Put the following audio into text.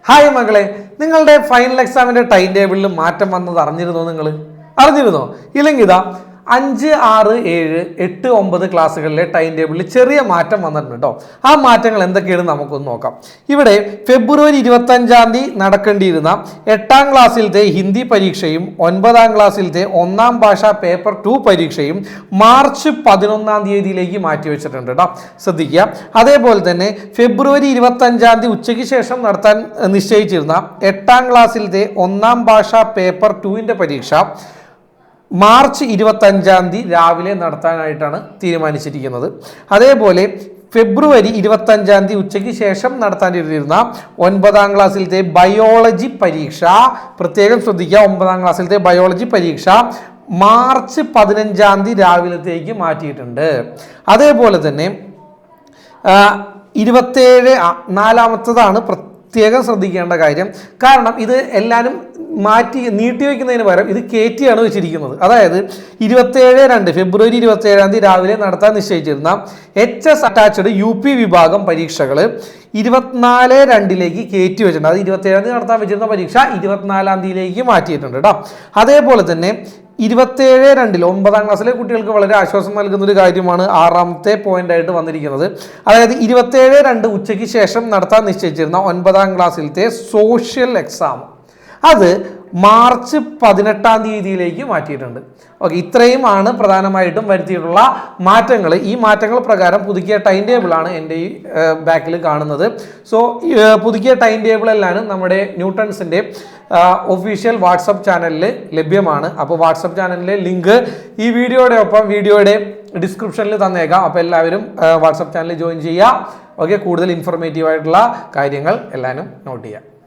Hi മകളെ, നിങ്ങളുടെ final എക്സാമിന്റെ ടൈം ടേബിളിൽ മാറ്റം വന്നത് അറിഞ്ഞിരുന്നോ? അറിഞ്ഞിരുന്നോ? ഇല്ലെങ്കിൽ ഇതാ 5, 6, 7, 8, 9 ക്ലാസ്സുകളിലെ ടൈം ടേബിളിൽ ചെറിയ മാറ്റം വന്നിട്ടുണ്ട് കേട്ടോ. ആ മാറ്റങ്ങൾ എന്തൊക്കെയാണ് നമുക്കൊന്ന് നോക്കാം. ഇവിടെ ഫെബ്രുവരി 25 നടക്കേണ്ടിയിരുന്ന 8ാം ക്ലാസ്സിലത്തെ ഹിന്ദി പരീക്ഷയും 9ാം ക്ലാസ്സിലത്തെ 1ാം ഭാഷ പേപ്പർ 2 പരീക്ഷയും മാർച്ച് 11 മാറ്റി വെച്ചിട്ടുണ്ട് കേട്ടോ, ശ്രദ്ധിക്കുക. അതേപോലെ തന്നെ ഫെബ്രുവരി 25 ഉച്ചയ്ക്ക് ശേഷം നടത്താൻ നിശ്ചയിച്ചിരുന്ന 8ാം ക്ലാസ്സിലത്തെ 1ാം ഭാഷ പേപ്പർ 2 പരീക്ഷ മാർച്ച് 25 രാവിലെ നടത്താനായിട്ടാണ് തീരുമാനിച്ചിരിക്കുന്നത്. അതേപോലെ ഫെബ്രുവരി 25 ഉച്ചയ്ക്ക് ശേഷം നടത്താനിരുന്ന 9ാം ക്ലാസ്സിലത്തെ ബയോളജി പരീക്ഷ, പ്രത്യേകം ശ്രദ്ധിക്കുക, 9ാം ക്ലാസ്സിലത്തെ ബയോളജി പരീക്ഷ മാർച്ച് 15 രാവിലത്തേക്ക് മാറ്റിയിട്ടുണ്ട്. അതേപോലെ തന്നെ 27 നാലാമത്തതാണ് പ്രത്യേകം ശ്രദ്ധിക്കേണ്ട കാര്യം. കാരണം ഇത് എല്ലാവരും നീട്ടി വയ്ക്കുന്നതിന് പകരം ഇത് കയറ്റിയാണ് വെച്ചിരിക്കുന്നത്. അതായത് 27/2 ഫെബ്രുവരി 27 രാവിലെ നടത്താൻ നിശ്ചയിച്ചിരുന്ന HS അറ്റാച്ച്ഡ് UP വിഭാഗം പരീക്ഷകൾ 24/2 കയറ്റി വെച്ചിട്ടുണ്ട്. അത് 27 നടത്താൻ വെച്ചിരുന്ന പരീക്ഷ 24 മാറ്റിയിട്ടുണ്ട് കേട്ടോ. അതേപോലെ തന്നെ 27/2 9ാം ക്ലാസ്സിലെ കുട്ടികൾക്ക് വളരെ ആശ്വാസം നൽകുന്ന ഒരു കാര്യമാണ് 6ാമത്തെ പോയിന്റ് ആയിട്ട് വന്നിരിക്കുന്നത്. അതായത് 27/2 ഉച്ചയ്ക്ക് ശേഷം നടത്താൻ നിശ്ചയിച്ചിരുന്ന 9ാം ക്ലാസ്സിലത്തെ സോഷ്യൽ എക്സാം അത് മാർച്ച് 18 മാറ്റിയിട്ടുണ്ട്. ഓക്കെ, ഇത്രയുമാണ് പ്രധാനമായിട്ടും വരുത്തിയിട്ടുള്ള മാറ്റങ്ങൾ. ഈ മാറ്റങ്ങൾ പ്രകാരം പുതുക്കിയ ടൈം ടേബിളാണ് എൻ്റെ ഈ ബാക്കിൽ കാണുന്നത്. സോ പുതുക്കിയ ടൈം ടേബിൾ എല്ലാം നമ്മുടെ ന്യൂട്ടൺസിൻ്റെ ഒഫീഷ്യൽ വാട്സപ്പ് ചാനലിൽ ലഭ്യമാണ്. അപ്പോൾ വാട്സപ്പ് ചാനലിലെ ലിങ്ക് ഈ വീഡിയോയുടെ ഡിസ്ക്രിപ്ഷനിൽ തന്നേക്കാം. അപ്പോൾ എല്ലാവരും വാട്സപ്പ് ചാനലിൽ ജോയിൻ ചെയ്യുക. ഓക്കെ, കൂടുതൽ ഇൻഫോർമേറ്റീവ് ആയിട്ടുള്ള കാര്യങ്ങൾ എല്ലാവരും നോട്ട് ചെയ്യുക.